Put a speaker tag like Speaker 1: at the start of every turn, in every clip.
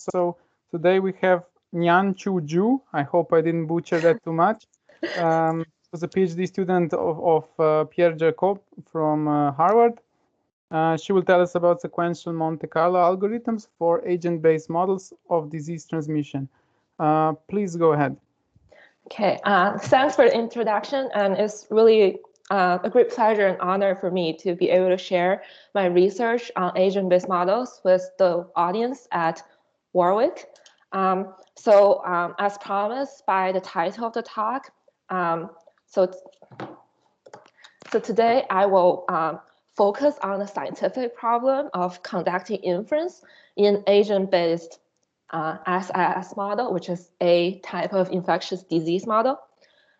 Speaker 1: So today we have Nianqiao. I hope I didn't butcher that too much. Was a PhD student of Pierre Jacob from Harvard. She will tell us about sequential Monte Carlo algorithms for agent-based models of disease transmission. Please go ahead.
Speaker 2: Okay, thanks for the introduction, and it's really a great pleasure and honor for me to be able to share my research on agent-based models with the audience at Warwick. As promised by the title of the talk, so today I will focus on the scientific problem of conducting inference in agent-based SIS model, which is a type of infectious disease model.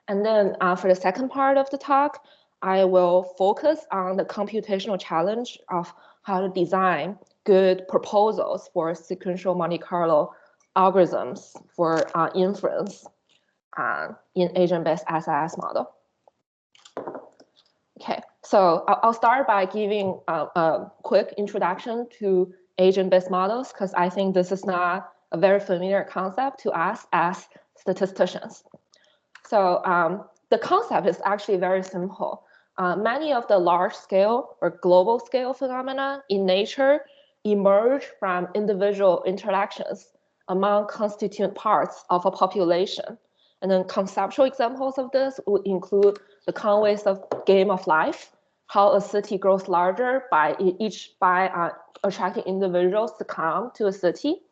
Speaker 2: And then for the second part of the talk, I will focus on the computational challenge of how to design good proposals for sequential Monte Carlo algorithms for inference in agent-based SIS model. Okay, so I'll start by giving a quick introduction to agent-based models, because I think this is not a very familiar concept to us as statisticians. So the concept is actually very simple. Many of the large-scale or global-scale phenomena in nature emerge from individual interactions among constituent parts of a population. And then conceptual examples of this would include the Conway's game of life, how a city grows larger by attracting individuals to come to a city,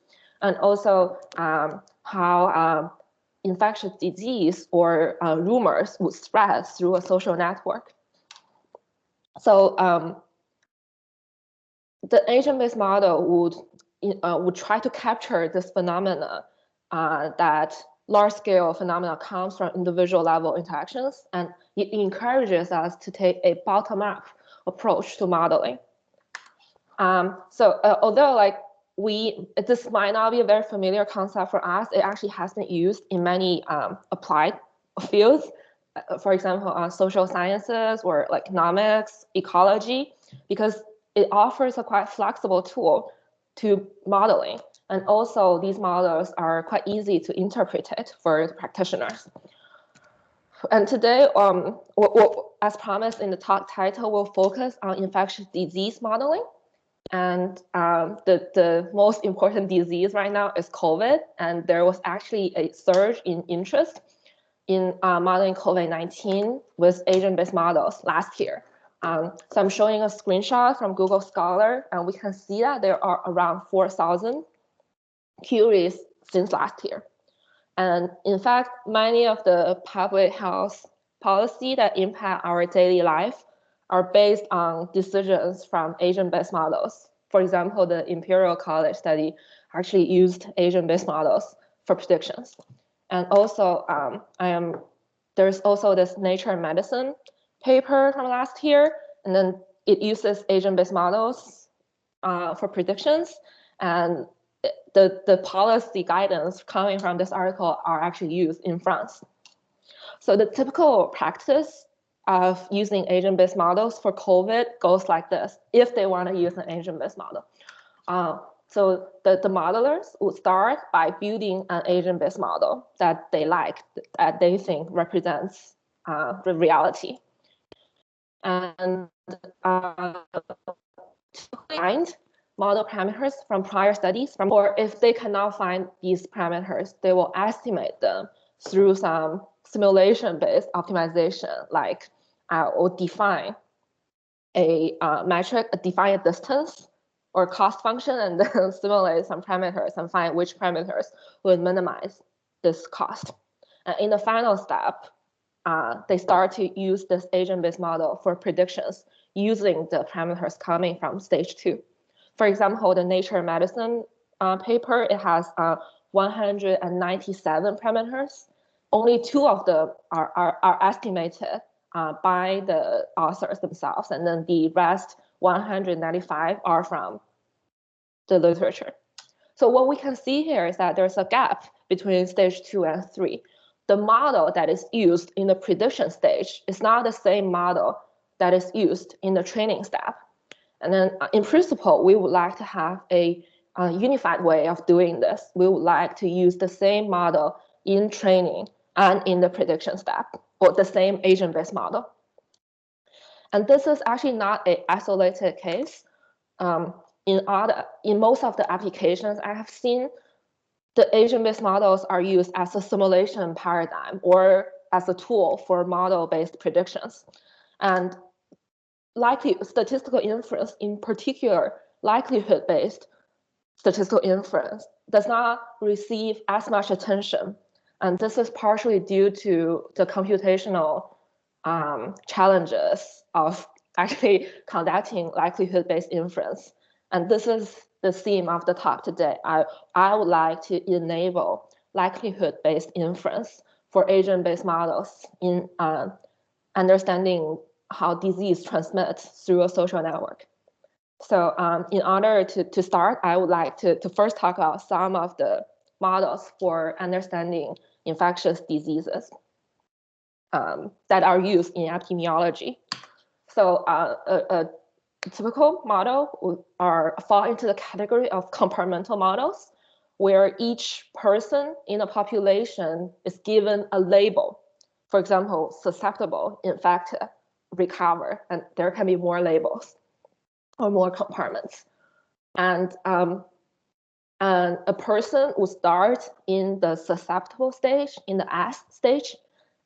Speaker 2: and also how infectious disease or rumors would spread through a social network. So the agent-based model would try to capture this phenomena that large-scale phenomena comes from individual level interactions, and it encourages us to take a bottom-up approach to modeling. Although this might not be a very familiar concept for us, it actually has been used in many applied fields. For example, social sciences or economics, ecology, because it offers a quite flexible tool to modeling. And also these models are quite easy to interpret it for practitioners. And today, as promised in the talk title, we'll focus on infectious disease modeling. And the most important disease right now is COVID. And there was actually a surge in interest in modeling COVID-19 with agent-based models last year. So I'm showing a screenshot from Google Scholar, and we can see that there are around 4,000 queries since last year. And in fact, many of the public health policy that impact our daily life are based on decisions from agent-based models. For example, the Imperial College study actually used agent-based models for predictions. And also, there's also this Nature Medicine paper from last year, and then it uses agent-based models for predictions. And the policy guidance coming from this article are actually used in France. So the typical practice of using agent-based models for COVID goes like this, if they want to use an agent-based model. So the modelers would start by building an agent-based model that they like, that they think represents the reality. And find model parameters from prior studies, or if they cannot find these parameters, they will estimate them through some simulation-based optimization, like or define a metric, define a distance or cost function, and then simulate some parameters and find which parameters would minimize this cost. And in the final step, they start to use this agent-based model for predictions using the parameters coming from stage 2. For example, the Nature Medicine paper, it has 197 parameters. Only 2 of them are estimated by the authors themselves, and then the rest 195 are from the literature. So what we can see here is that there's a gap between stage 2 and 3. The model that is used in the prediction stage is not the same model that is used in the training step. And then in principle, we would like to have a unified way of doing this. We would like to use the same model in training and in the prediction step, or the same agent-based model. And this is actually not an isolated case. In most of the applications I have seen, the agent-based models are used as a simulation paradigm or as a tool for model-based predictions. And statistical inference, in particular, likelihood-based statistical inference, does not receive as much attention. And this is partially due to the computational challenges of actually conducting likelihood-based inference. And this is the theme of the talk today. I would like to enable likelihood-based inference for agent-based models in understanding how disease transmits through a social network. So in order to start, I would like to first talk about some of the models for understanding infectious diseases that are used in epidemiology. So a typical model would fall into the category of compartmental models, where each person in a population is given a label. For example, susceptible, infected, recover, and there can be more labels or more compartments. And a person will start in the susceptible stage, in the S stage,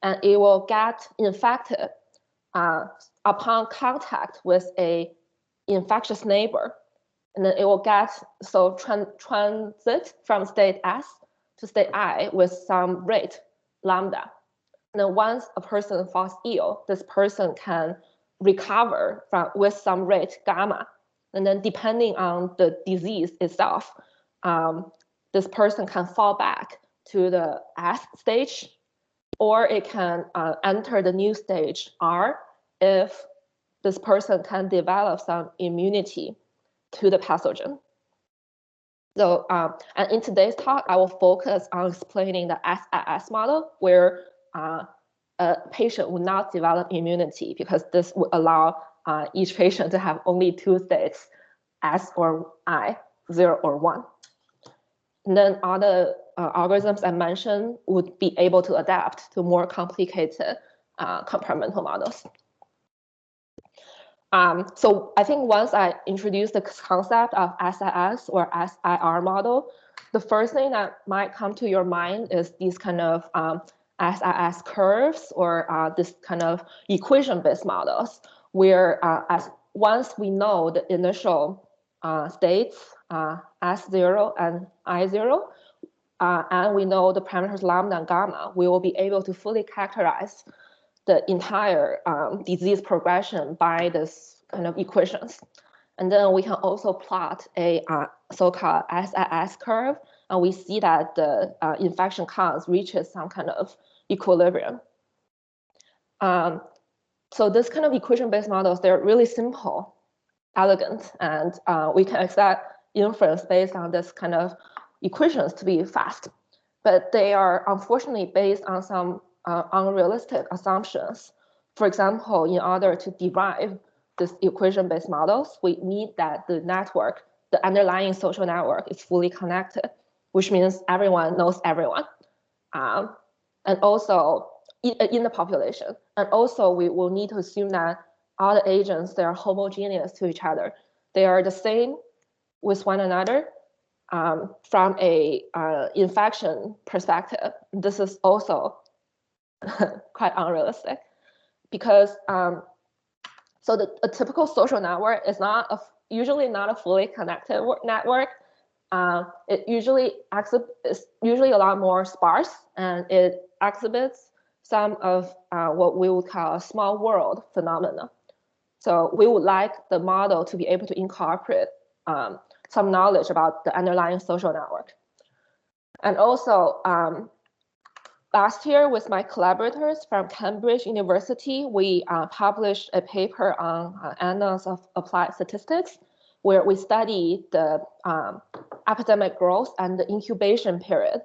Speaker 2: and it will get infected upon contact with a infectious neighbor. And then it will transit from state S to state I with some rate, lambda. And then once a person falls ill, this person can recover with some rate, gamma. And then depending on the disease itself, this person can fall back to the S stage, or it can enter the new stage, R, if this person can develop some immunity to the pathogen. So, and in today's talk, I will focus on explaining the SIS model, where a patient would not develop immunity, because this would allow each patient to have only two states, S or I, 0 or 1. And then other algorithms I mentioned would be able to adapt to more complicated compartmental models. So I think once I introduce the concept of SIS or SIR model, the first thing that might come to your mind is these kind of SIS curves, or this kind of equation-based models, where once we know the initial states, S0 and I0, and we know the parameters lambda and gamma, we will be able to fully characterize the entire disease progression by this kind of equations. And then we can also plot a so-called SIS curve, and we see that the infection count reaches some kind of equilibrium. So this kind of equation-based models, they're really simple, elegant, and we can expect inference based on this kind of equations to be fast. But they are unfortunately based on some unrealistic assumptions. For example, in order to derive this equation-based models, we need that the network, the underlying social network, is fully connected, which means everyone knows everyone. And also in the population. And also we will need to assume that all the agents, they are homogeneous to each other. They are the same with one another from a infection perspective. This is also quite unrealistic, because so a typical social network is usually not a fully connected network. It usually is usually a lot more sparse, and it exhibits some of what we would call a small world phenomena. So we would like the model to be able to incorporate some knowledge about the underlying social network. And also, last year with my collaborators from Cambridge University, we published a paper on Annals of Applied Statistics, where we studied the epidemic growth and the incubation period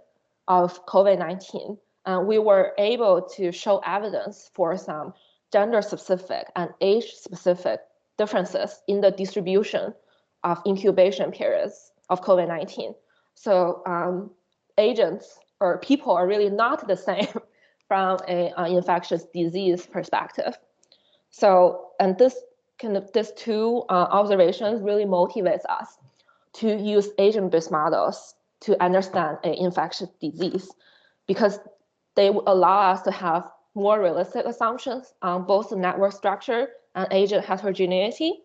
Speaker 2: of COVID-19. And we were able to show evidence for some gender-specific and age-specific differences in the distribution of incubation periods of COVID-19. So agents or people are really not the same from an infectious disease perspective. So, and these two observations really motivates us to use agent-based models to understand an infectious disease, because they will allow us to have more realistic assumptions on both the network structure and agent heterogeneity.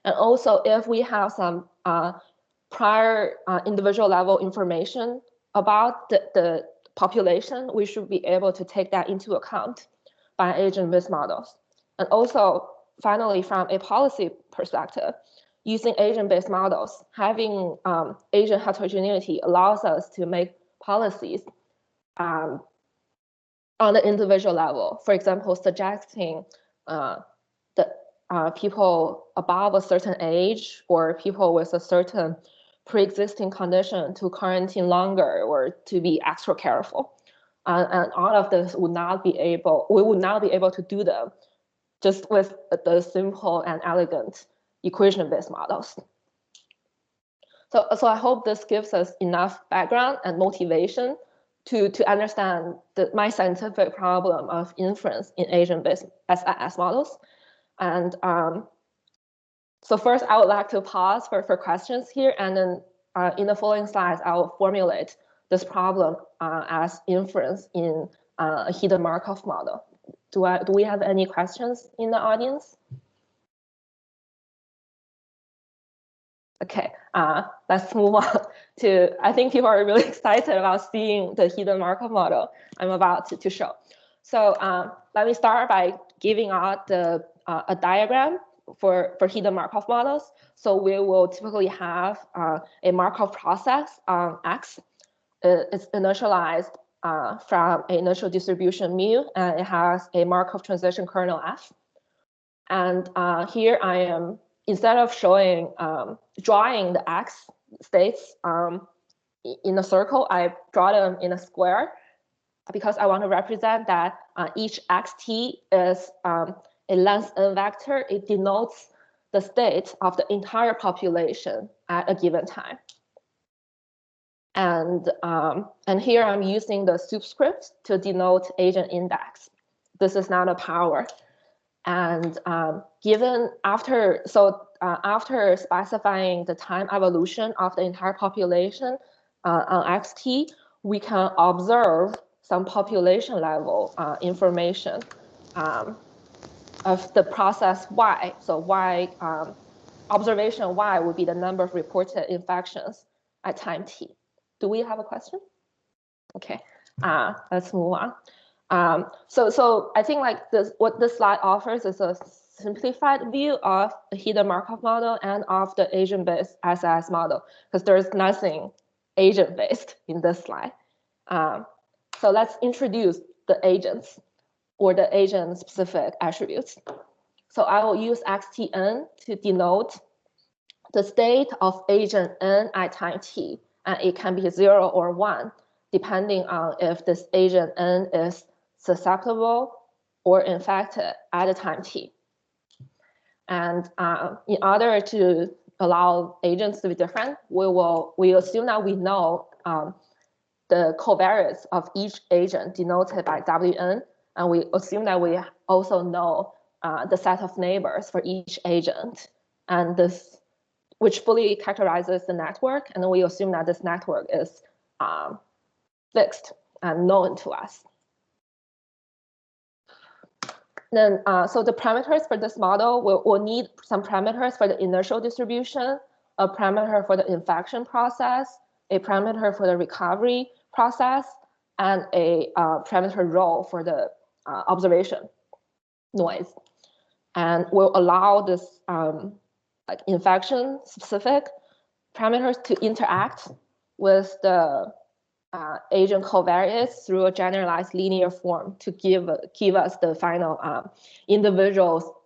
Speaker 2: And also, if we have some prior individual level information about the population, we should be able to take that into account by agent-based models. And also, finally, from a policy perspective, using agent-based models, having agent heterogeneity allows us to make policies on the individual level. For example, suggesting people above a certain age or people with a certain pre-existing condition to quarantine longer or to be extra careful. And all of this we would not be able to do them just with the simple and elegant equation-based models. So I hope this gives us enough background and motivation to understand my scientific problem of inference in agent-based SIS models. And so first, I would like to pause for questions here, and then in the following slides, I will formulate this problem as inference in a hidden Markov model. Do we have any questions in the audience? Okay, let's move on to, I think people are really excited about seeing the hidden Markov model I'm about to show. So let me start by giving out a diagram for hidden Markov models. So we will typically have a Markov process on X. It's initialized from an initial distribution mu, and it has a Markov transition kernel F. And here I am, instead of showing, drawing the X states in a circle, I draw them in a square because I want to represent that each xt is a length n vector. It denotes the state of the entire population at a given time. And here I'm using the superscript to denote agent index. This is not a power. And after specifying the time evolution of the entire population on xt, we can observe some population level information of the process y. So y, observation y would be the number of reported infections at time t. Do we have a question? Okay, let's move on. So I think like what this slide offers is a simplified view of the hidden Markov model and of the agent-based SIS model, because there's nothing agent-based in this slide. So let's introduce the agents or the agent-specific attributes. So I will use xtn to denote the state of agent n at time t, and it can be 0 or 1, depending on if this agent n is susceptible or infected at the time t. And in order to allow agents to be different, we assume that we know the covariance of each agent denoted by wn, and we assume that we also know the set of neighbors for each agent, and this, which fully characterizes the network, and then we assume that this network is fixed and known to us. Then, so the parameters for this model, we'll need some parameters for the initial distribution, a parameter for the infection process, a parameter for the recovery process, and a parameter rho for the observation noise. And we'll allow this like infection-specific parameters to interact with the agent covariance through a generalized linear form to give us the final individual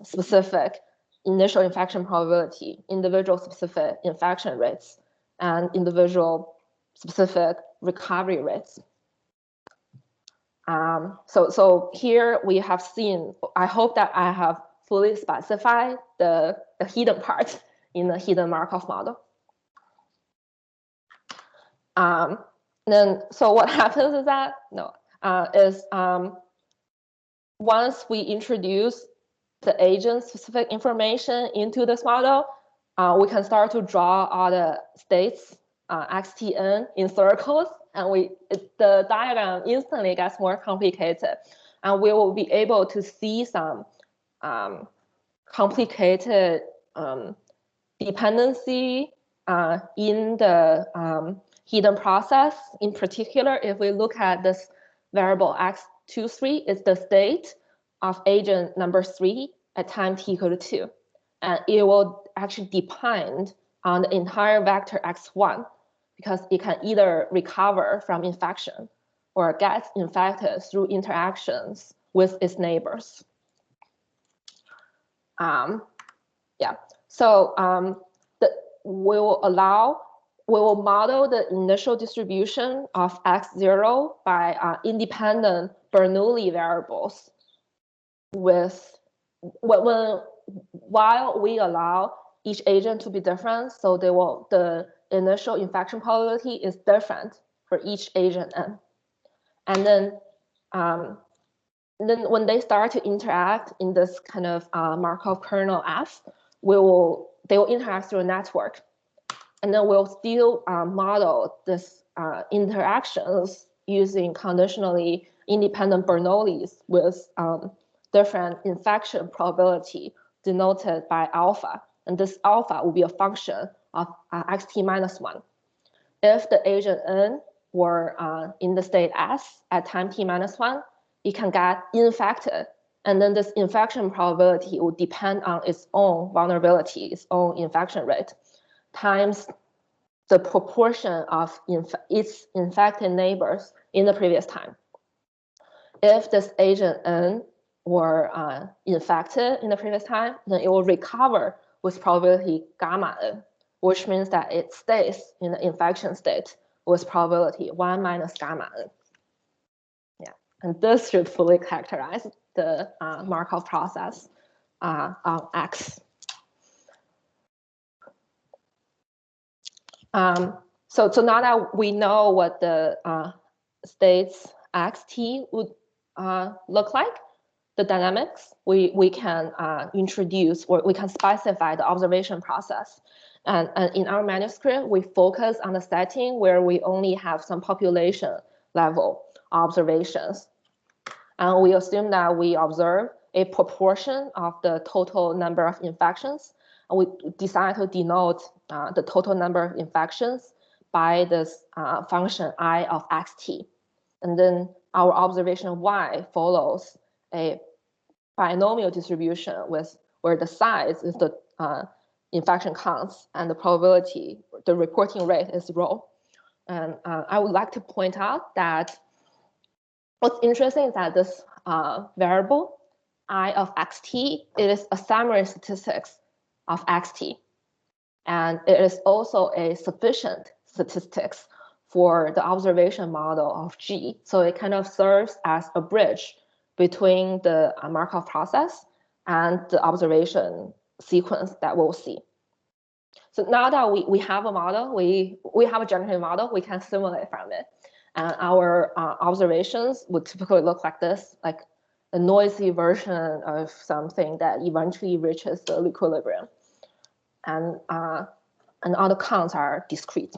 Speaker 2: specific initial infection probability, individual specific infection rates, and individual specific recovery rates. So here we have seen, I hope that I have fully specified the hidden part in the hidden Markov model. Then, so what happens is that, once we introduce the agent-specific information into this model, we can start to draw all the states, xtn, in circles, and the diagram instantly gets more complicated. And we will be able to see some complicated dependency in the hidden process. In particular, if we look at this variable x23, it's the state of agent number 3 at time t equal to 2. And it will actually depend on the entire vector x1, because it can either recover from infection or get infected through interactions with its neighbors. So we will model the initial distribution of x0 by independent Bernoulli variables while we allow each agent to be different, so the initial infection probability is different for each agent n. And then when they start to interact in this kind of Markov kernel F, they will interact through a network. And then we'll still model this interactions using conditionally independent Bernoullis with different infection probability denoted by alpha. And this alpha will be a function of xt minus 1. If the agent n were in the state S at time t minus 1, it can get infected. And then this infection probability will depend on its own vulnerability, its own infection rate, times the proportion of its infected neighbors in the previous time. If this agent n were infected in the previous time, then it will recover with probability gamma n, which means that it stays in the infection state with probability 1 minus gamma n. Yeah, and this should fully characterize the Markov process on X. So now that we know what the states xt would look like, the dynamics, we can introduce, or we can specify the observation process. And in our manuscript, we focus on the setting where we only have some population level observations. And we assume that we observe a proportion of the total number of infections. And we decide to denote the total number of infections by this function I of xt. And then our observation y follows a binomial distribution where the size is the infection counts and the probability, the reporting rate is rho. And I would like to point out that what's interesting is that this variable I of xt, it is a summary statistics of xt. And it is also a sufficient statistics for the observation model of G. So it kind of serves as a bridge between the Markov process and the observation sequence that we'll see. So now that we have a model, we have a generative model, we can simulate from it. And our observations would typically look like this, like a noisy version of something that eventually reaches the equilibrium. And all the counts are discrete.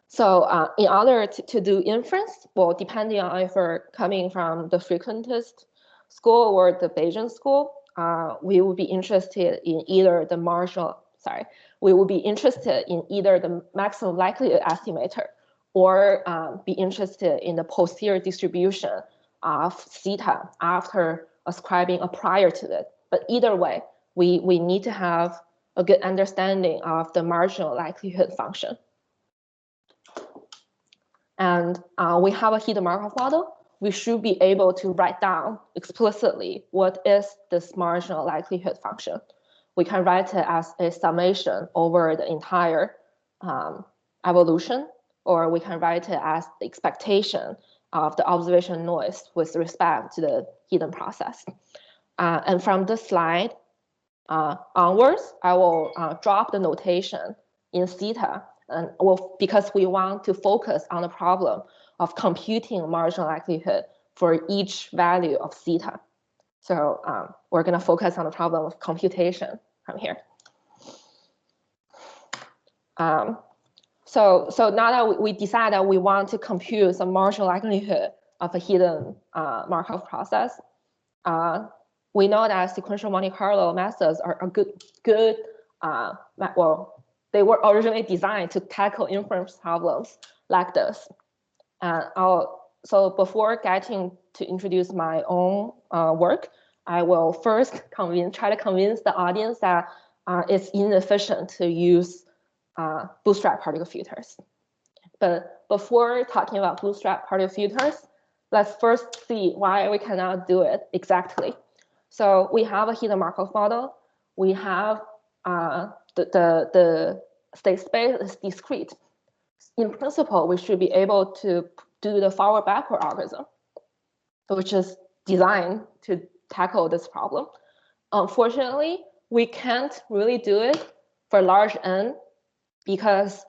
Speaker 2: So in order to do inference, well, depending on if we're coming from the frequentist school or the Bayesian school, we will be interested in either the maximum likelihood estimator, or be interested in the posterior distribution of theta after ascribing a prior to it. But either way, we need to have a good understanding of the marginal likelihood function. And we have a hidden Markov model. We should be able to write down explicitly what is this marginal likelihood function. We can write it as a summation over the entire evolution, or we can write it as the expectation of the observation noise with respect to the hidden process. And from this slide onwards, I will drop the notation in theta And well, because we want to focus on the problem of computing marginal likelihood for each value of theta. So we're going to focus on the problem of computation from here. So now that we decide that we want to compute some marginal likelihood of a hidden Markov process, we know that sequential Monte Carlo methods are a good well, they were originally designed to tackle inference problems like this. So before getting to introduce my own work, I will first try to convince the audience that it's inefficient to use Bootstrap particle filters. But before talking about Bootstrap particle filters, let's first see why we cannot do it exactly. So we have a hidden Markov model. We have the state space is discrete. In principle, we should be able to do the forward-backward algorithm, which is designed to tackle this problem. Unfortunately, we can't really do it for large n because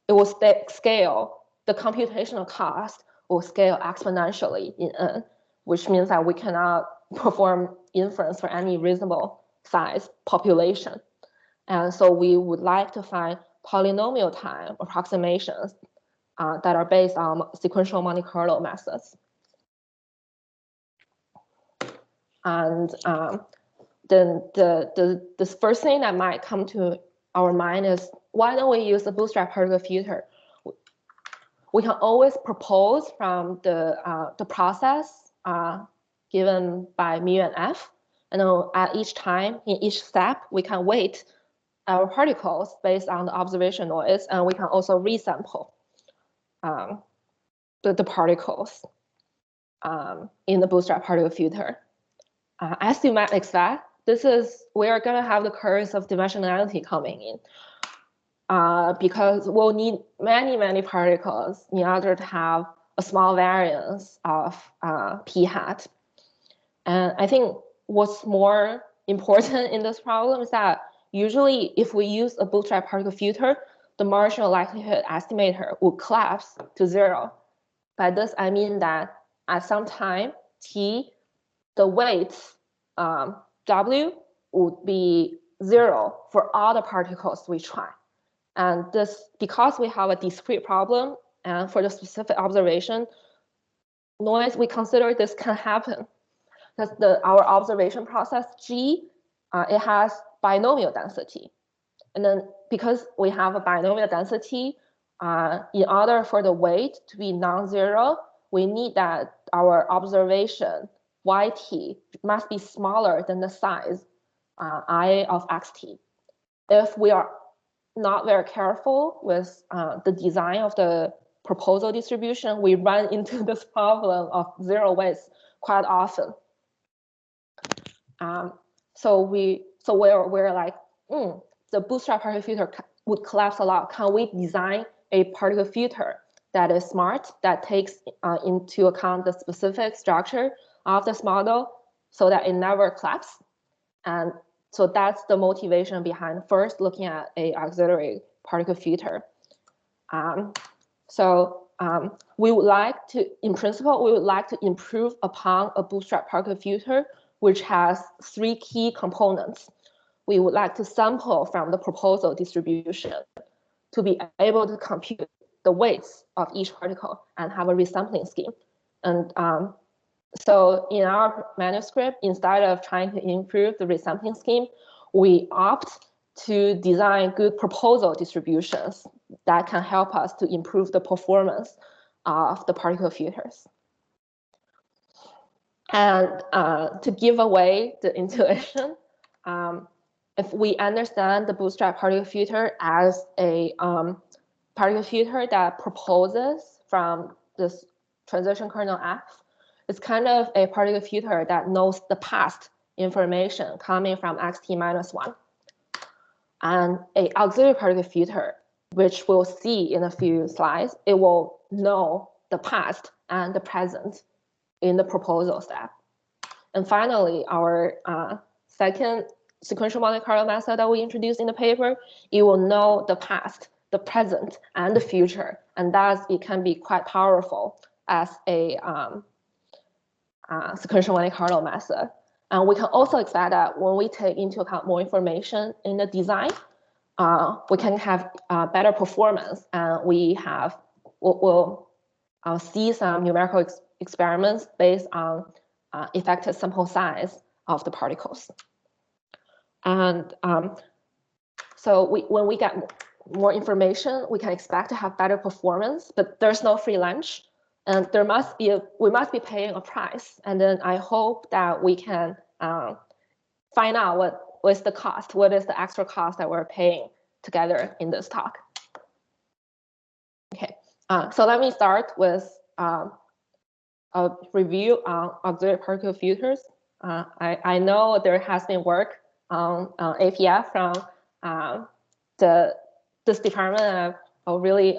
Speaker 2: it will scale, the computational cost will scale exponentially in n, which means that we cannot perform inference for any reasonable size population. And so we would like to find polynomial time approximations that are based on sequential Monte Carlo methods. And then the first thing that might come to our mind is, why don't we use the Bootstrap particle filter? We can always propose from the process given by mu and f, and then at each time, in each step, we can weight our particles based on the observation noise, and we can also resample the particles in the Bootstrap particle filter. As you might expect, we are going to have the curse of dimensionality coming in because we'll need many particles in order to have a small variance of p hat. And I think what's more important in this problem is that usually if we use a Bootstrap particle filter, the marginal likelihood estimator will collapse to 0. By this, I mean that at some time t, the weight w would be 0 for all the particles we try. And this, because we have a discrete problem, and for the specific observation noise, we consider this can happen. Because our observation process G, it has binomial density. And then because we have a binomial density, in order for the weight to be non-zero, we need that our observation yt must be smaller than the size I of xt. If we are not very careful with the design of the proposal distribution, we run into this problem of 0 weights quite often. So we're like, the Bootstrap particle filter would collapse a lot. Can we design a particle filter that is smart, that takes into account the specific structure of this model so that it never collapses? And so that's the motivation behind first looking at a auxiliary particle filter. We would like to, in principle, we would like to improve upon a Bootstrap particle filter, which has 3 key components. We would like to sample from the proposal distribution to be able to compute the weights of each particle and have a resampling scheme. And so in our manuscript, instead of trying to improve the resampling scheme, we opt to design good proposal distributions that can help us to improve the performance of the particle filters. And to give away the intuition, if we understand the Bootstrap particle filter as a particle filter that proposes from this transition kernel F, it's kind of a particle filter that knows the past information coming from xt minus 1. And an auxiliary particle filter, which we'll see in a few slides, it will know the past and the present in the proposal step. And finally, our second sequential Monte Carlo method that we introduced in the paper, it will know the past the present and the future, and thus it can be quite powerful as a sequential Monte Carlo method. And we can also expect that when we take into account more information in the design, we can have better performance, and we'll see some numerical experiments based on effective sample size of the particles. And so when we get more information, we can expect to have better performance, but there's no free lunch. And we must be paying a price. And then I hope that we can find out what is the cost, what is the extra cost that we're paying together in this talk. Okay, so let me start with a review on auxiliary particle filters. I know there has been work on APF from this department, and I'll really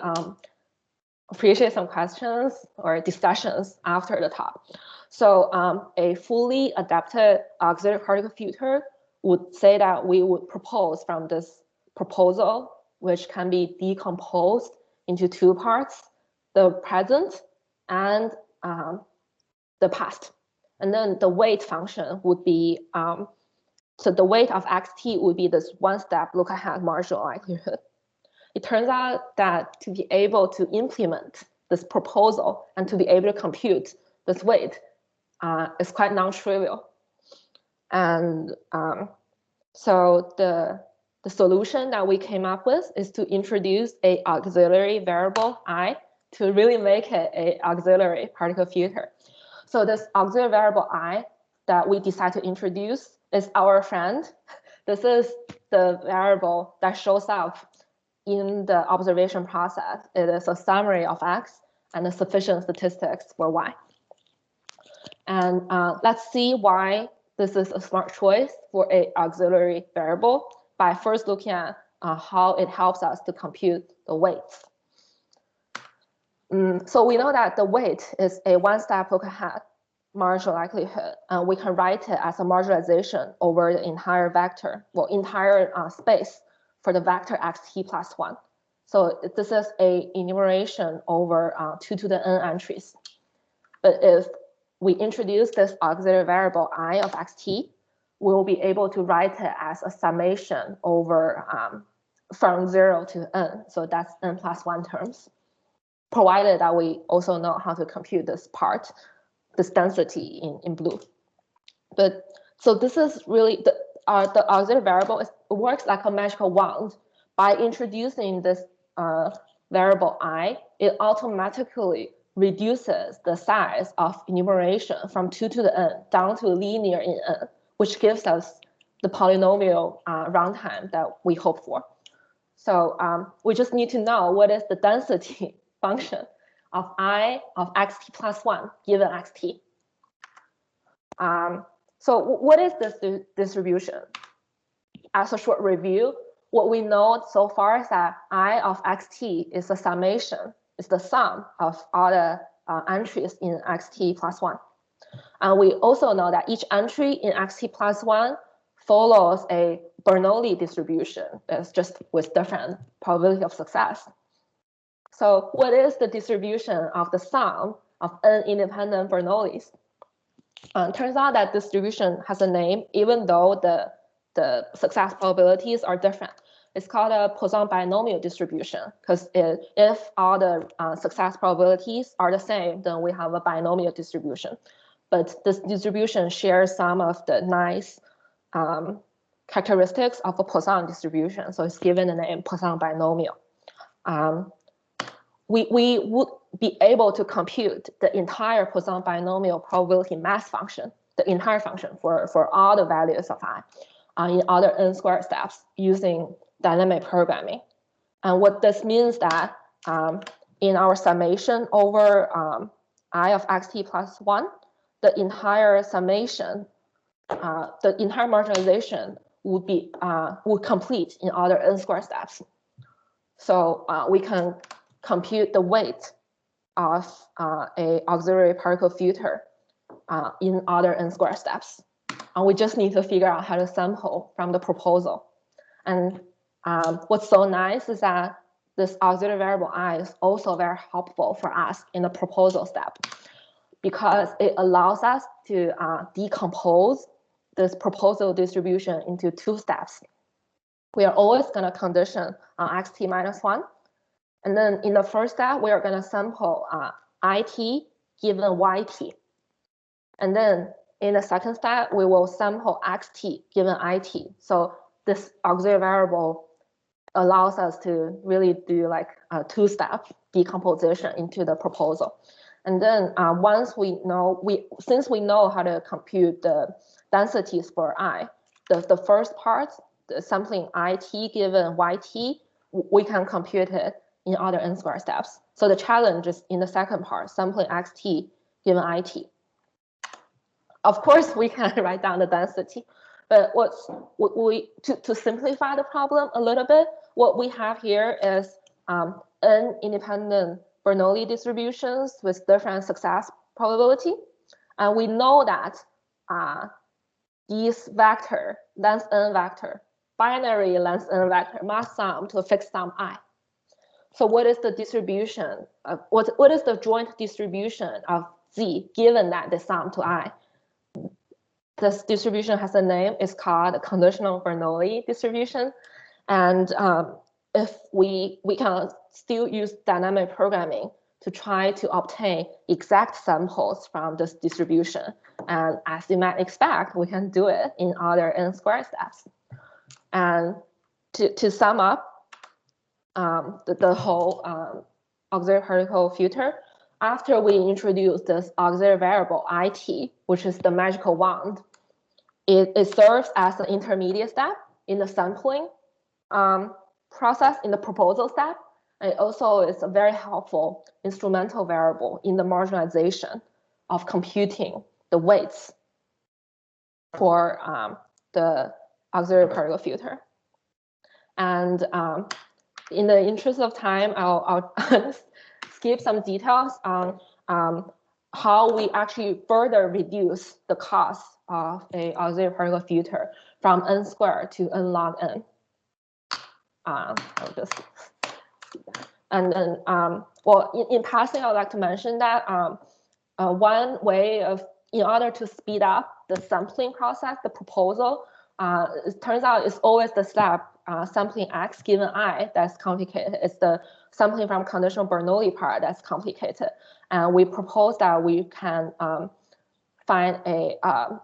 Speaker 2: appreciate some questions or discussions after the talk. So a fully adapted auxiliary particle filter would say that we would propose from this proposal, which can be decomposed into two parts, the present and the past. And then the weight function would be, so the weight of xt would be this one-step look-ahead marginal likelihood. It turns out that to be able to implement this proposal and to be able to compute this weight is quite non-trivial. And so the solution that we came up with is to introduce a auxiliary variable I to really make it an auxiliary particle filter. So this auxiliary variable I that we decide to introduce is our friend. This is the variable that shows up in the observation process. It is a summary of X and the sufficient statistics for Y. And let's see why this is a smart choice for an auxiliary variable by first looking at how it helps us to compute the weights. So we know that the weight is a one-step look-ahead marginal likelihood, and we can write it as a marginalization over the entire vector, well, entire space for the vector xt plus 1. So this is a enumeration over 2 to the n entries. But if we introduce this auxiliary variable I of xt, we'll be able to write it as a summation over from 0 to n. So that's n plus 1 terms, provided that we also know how to compute this part, this density in blue. But so this is really the auxiliary variable works like a magical wand. By introducing this variable I, it automatically reduces the size of enumeration from 2 to the n down to linear in n, which gives us the polynomial runtime that we hope for. So we just need to know what is the density function of I of xt plus 1 given xt. So what is this distribution? As a short review, what we know so far is that I of xt is a summation, it's the sum of all the entries in xt plus 1. And we also know that each entry in xt plus 1 follows a Bernoulli distribution. It's just with different probability of success. So what is the distribution of the sum of n independent Bernoullis? Turns out that distribution has a name, even though the success probabilities are different. It's called a Poisson binomial distribution, because if all the success probabilities are the same, then we have a binomial distribution. But this distribution shares some of the nice characteristics of a Poisson distribution, so it's given the name Poisson binomial. We would be able to compute the entire Poisson binomial probability mass function, the entire function for all the values of I in other n squared steps using dynamic programming. And what this means that in our summation over I of xt plus 1, the entire summation, the entire marginalization would complete in other n squared steps. So we can compute the weight of a auxiliary particle filter in other n squared steps. And we just need to figure out how to sample from the proposal. And what's so nice is that this auxiliary variable I is also very helpful for us in the proposal step, because it allows us to decompose this proposal distribution into 2 steps. We are always going to condition on xt minus 1. And then in the first step, we are going to sample it given yt. And then in the second step, we will sample xt given it. So this auxiliary variable allows us to really do like a 2-step decomposition into the proposal. And then once since we know how to compute the densities for I, the first part, the sampling it given yt, we can compute it in other n² steps. So the challenge is in the second part, sampling xt given it. Of course, we can write down the density, but to simplify the problem a little bit, what we have here is n independent Bernoulli distributions with different success probability. And we know that these vector, length n vector, binary length n vector must sum to a fixed sum I. So what is the distribution of, what is the joint distribution of Z given that they sum to I? This distribution has a name, it's called the Conditional Bernoulli distribution. And if we can still use dynamic programming to try to obtain exact samples from this distribution. And as you might expect, we can do it in other n² steps. And to sum up the whole auxiliary particle filter, after we introduce this auxiliary variable it, which is the magical wand, it serves as an intermediate step in the sampling process in the proposal step. And it also is a very helpful instrumental variable in the marginalization of computing the weights for the auxiliary particle filter. And in the interest of time, I'll skip some details on how we actually further reduce the cost of a auxiliary particle filter from n² to n log n. I'll just see that. And then, well, in passing, I'd like to mention that one way of, in order to speed up the sampling process, the proposal, it turns out it's always the step sampling x given I that's complicated. It's the sampling from conditional Bernoulli part that's complicated. And we propose that we can find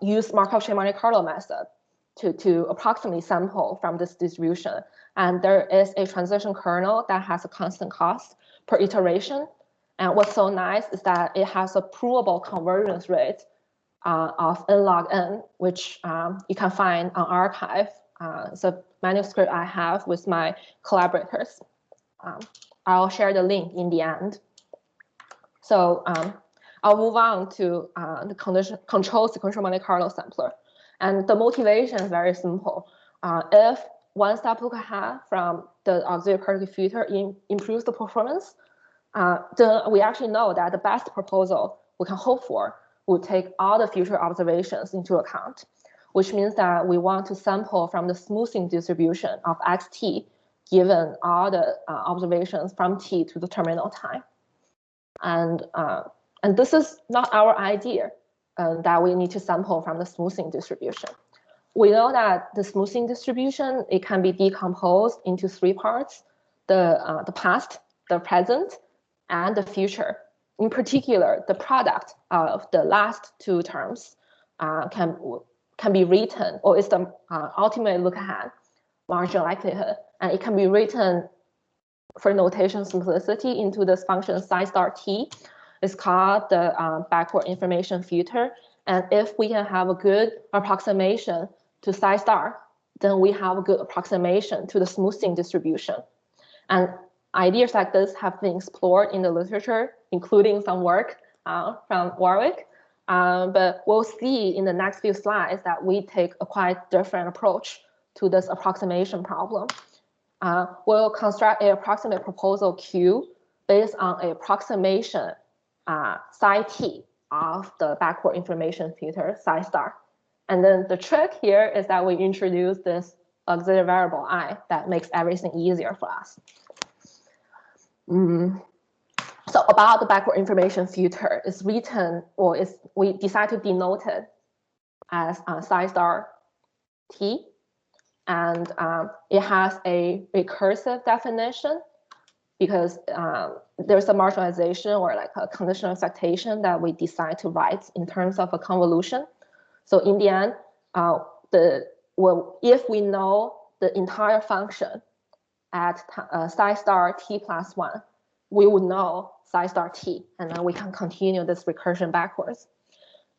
Speaker 2: use Markov Monte Carlo method to approximately sample from this distribution. And there is a transition kernel that has a constant cost per iteration. And what's so nice is that it has a provable convergence rate of n log n, which you can find on arXiv. It's a manuscript I have with my collaborators. I'll share the link in the end. So I'll move on to the control sequential Monte Carlo sampler. And the motivation is very simple. If one step look ahead from the auxiliary particle filter improves the performance, then we actually know that the best proposal we can hope for will take all the future observations into account, which means that we want to sample from the smoothing distribution of xt given all the observations from t to the terminal time. And this is not our idea that we need to sample from the smoothing distribution. We know that the smoothing distribution, it can be decomposed into 3 parts, the past, the present, and the future. In particular, the product of the last 2 terms can be written, or is the ultimate look ahead marginal likelihood, and it can be written for notation simplicity into this function psi star t. It's called the backward information filter. And if we can have a good approximation to psi star, then we have a good approximation to the smoothing distribution. And ideas like this have been explored in the literature, including some work from Warwick. But we'll see in the next few slides that we take a quite different approach to this approximation problem. We'll construct an approximate proposal Q based on an approximation psi t of the backward information filter psi star. And then the trick here is that we introduce this auxiliary variable I that makes everything easier for us. So about the backward information filter is written, or we decide to denote it as psi star t, and it has a recursive definition because there's a marginalization or like a conditional expectation that we decide to write in terms of a convolution. So in the end, if we know the entire function at psi star t plus 1, we would know psi star t, and then we can continue this recursion backwards.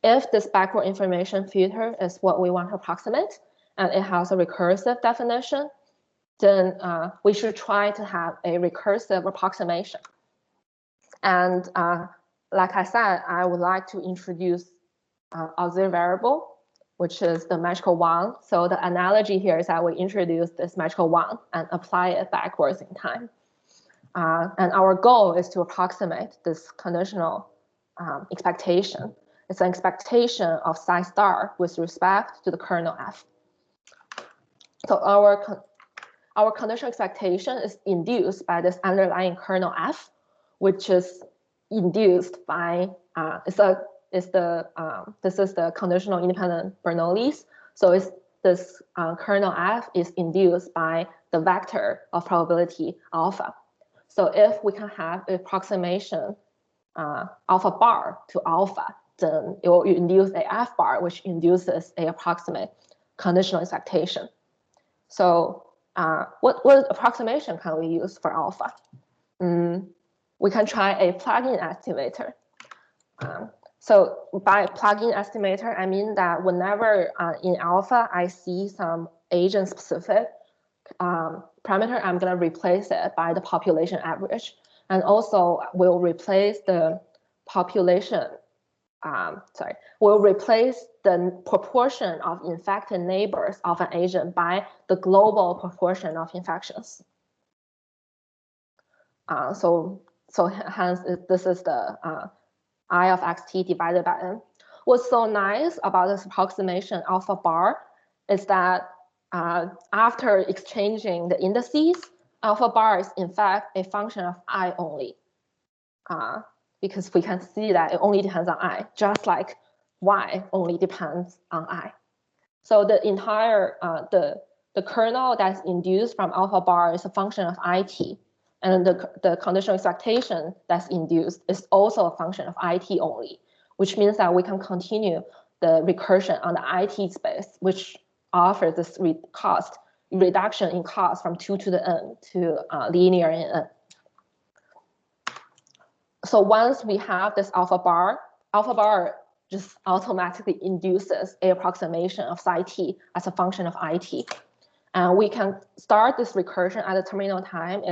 Speaker 2: If this backward information filter is what we want to approximate, and it has a recursive definition, then we should try to have a recursive approximation. And like I said, I would like to introduce auxiliary variable, which is the magical 1. So the analogy here is that we introduce this magical 1 and apply it backwards in time. And our goal is to approximate this conditional expectation. It's an expectation of psi star with respect to the kernel f. So our conditional expectation is induced by this underlying kernel f, which is induced by this is the conditional independent Bernoulli's. So this kernel f is induced by the vector of probability alpha. So if we can have an approximation alpha bar to alpha, then it will induce a f bar, which induces a approximate conditional expectation. So what approximation can we use for alpha? We can try a plugin estimator. So by plugin estimator, I mean that whenever in alpha I see some agent-specific parameter, I'm going to replace it by the population average. And also we'll replace the population, we'll replace the proportion of infected neighbors of an agent by the global proportion of infections. So hence this is the I of xt divided by n. What's so nice about this approximation alpha bar is that after exchanging the indices, alpha bar is in fact a function of I only, because we can see that it only depends on I, just like y only depends on I. So the entire the kernel that's induced from alpha bar is a function of it, and the conditional expectation that's induced is also a function of it only, which means that we can continue the recursion on the it space, which offers this reduction in cost from 2 to the n to linear in n. So once we have this alpha bar just automatically induces a approximation of psi t as a function of it. And we can start this recursion at the terminal time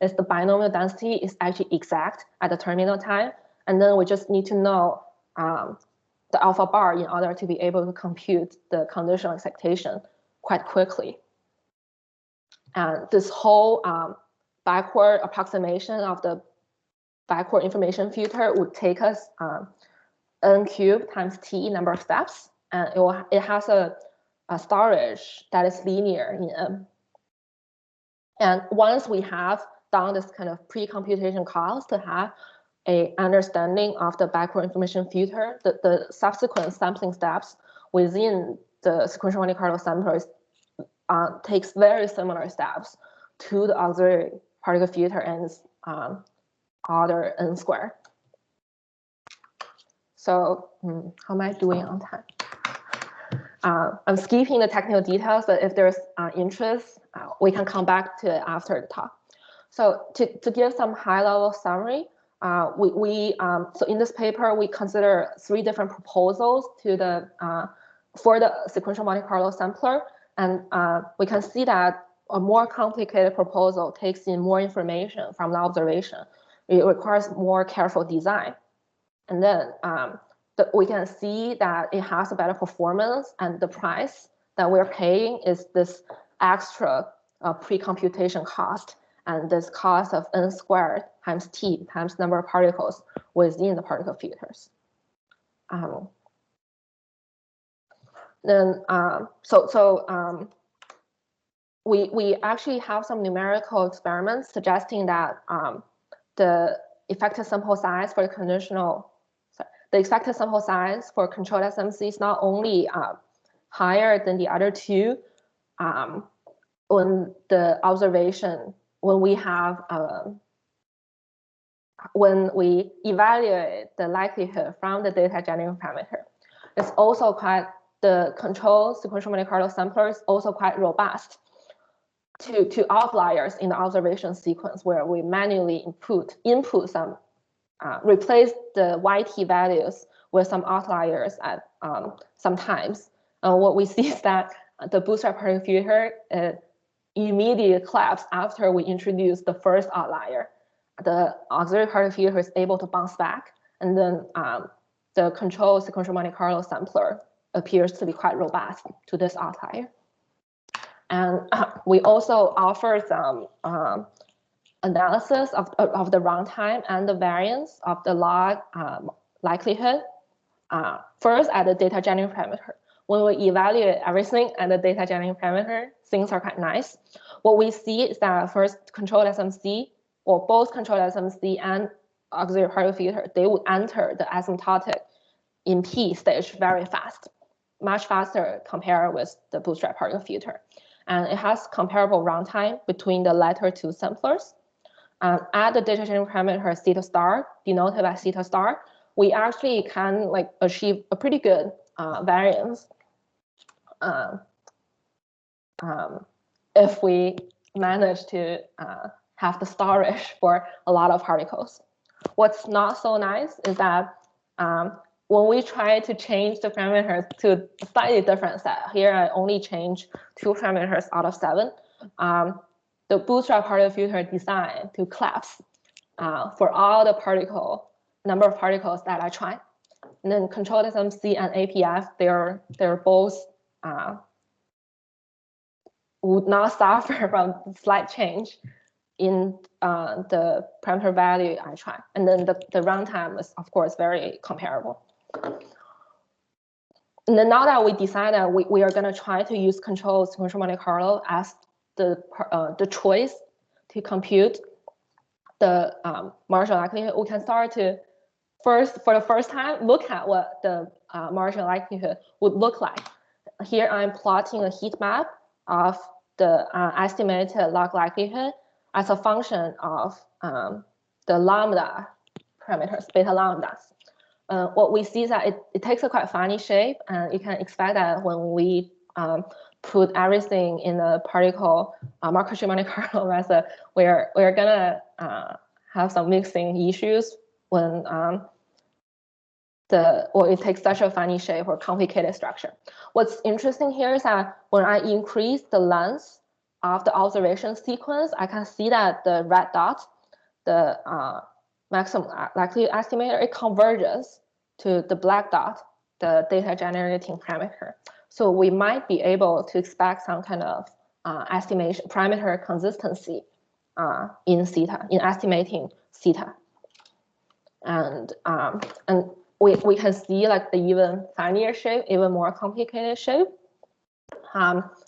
Speaker 2: if the binomial density is actually exact at the terminal time. And then we just need to know the alpha bar in order to be able to compute the conditional expectation quite quickly. And this whole backward approximation of the backward information filter would take us n cubed times t number of steps, and it has a storage that is linear in n. And once we have done this kind of pre-computation cost to have a understanding of the backward information filter, the subsequent sampling steps within the sequential Monte Carlo samplers takes very similar steps to the auxiliary particle filter and order n squared. So how am I doing on time? I'm skipping the technical details, but if there's interest, we can come back to it after the talk. So to give some high-level summary, so in this paper, we consider 3 different proposals for the sequential Monte Carlo sampler. And we can see that a more complicated proposal takes in more information from the observation. It requires more careful design. And then we can see that it has a better performance, and the price that we're paying is this extra pre-computation cost, and this cost of n squared times t times number of particles within the particle filters. we actually have some numerical experiments suggesting that the effective sample size for the expected sample size for controlled SMC is not only higher than the other two when the observation, when we evaluate the likelihood from the data generating parameter. It's also quite, the control sequential Monte Carlo sampler is also quite robust to outliers in the observation sequence, where we manually input some, replace the YT values with some outliers at sometimes. What we see is that the Bootstrap particle filter immediately collapsed after we introduce the first outlier. The auxiliary particle filter is able to bounce back, and then the control sequential Monte Carlo sampler appears to be quite robust to this outlier. And we also offer some analysis of the runtime and the variance of the log likelihood. First, at the data generating parameter. When we evaluate everything at the data generating parameter, things are quite nice. What we see is that first controlled SMC, or both controlled SMC and auxiliary particle filter, they would enter the asymptotic in P stage very fast, much faster compared with the Bootstrap particle filter. And it has comparable runtime between the latter two samplers. At the data generating parameter theta star, denoted by theta star, we actually can achieve a pretty good variance if we manage to have the storage for a lot of particles. What's not so nice is that when we try to change the parameters to a slightly different set, here I only change 2 parameters out of 7, the Bootstrap particle filter designed to collapse for all the number of particles that I try. And then controlled SMC and APF, they're both would not suffer from slight change in the parameter value I try. And then the runtime is, of course, very comparable. And then now that we decided that we are going to try to use control sequential Monte Carlo as the choice to compute the marginal likelihood, we can start to for the first time, look at what the marginal likelihood would look like. Here I'm plotting a heat map of the estimated log likelihood as a function of the lambda parameters, beta lambdas. What we see is that it takes a quite funny shape, and you can expect that when we put everything in the particle Markov Monte Carlo method, we're gonna have some mixing issues when it takes such a funny shape or complicated structure. What's interesting here is that when I increase the length of the observation sequence, I can see that the red dot, the maximum likelihood estimator, it converges to the black dot, the data generating parameter. So we might be able to expect some kind of estimation parameter consistency in theta, in estimating theta. And we can see like the even funnier shape, even more complicated shape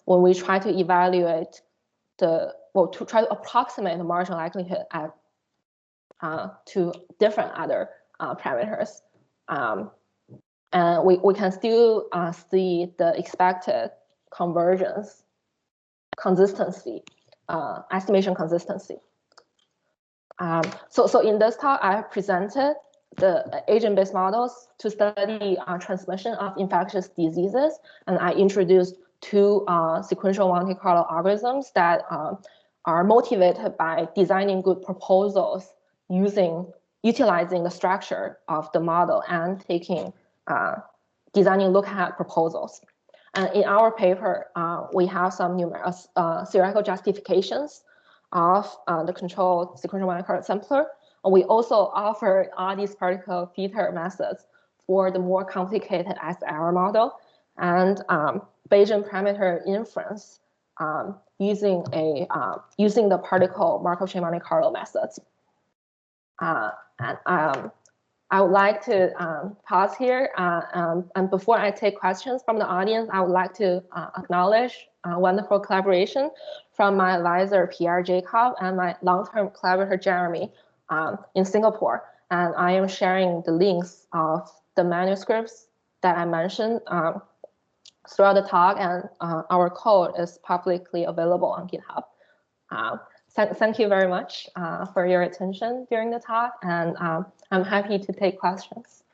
Speaker 2: when we try to evaluate to try to approximate the marginal likelihood at to different other parameters. And we can still see the expected convergence consistency, estimation consistency. So in this talk, I have presented the agent-based models to study transmission of infectious diseases, and I introduced 2 sequential Monte Carlo algorithms that are motivated by designing good proposals utilizing the structure of the model and designing look-ahead proposals. And in our paper, we have some numerous theoretical justifications of the controlled sequential Monte Carlo sampler. And we also offer all these particle filter methods for the more complicated SR model and Bayesian parameter inference using the particle Markov chain Monte Carlo methods. I would like to pause here. And before I take questions from the audience, I would like to acknowledge wonderful collaboration from my advisor, Pierre Jacob, and my long-term collaborator, Jeremy, in Singapore. And I am sharing the links of the manuscripts that I mentioned throughout the talk, and our code is publicly available on GitHub. Thank you very much for your attention during the talk, and I'm happy to take questions.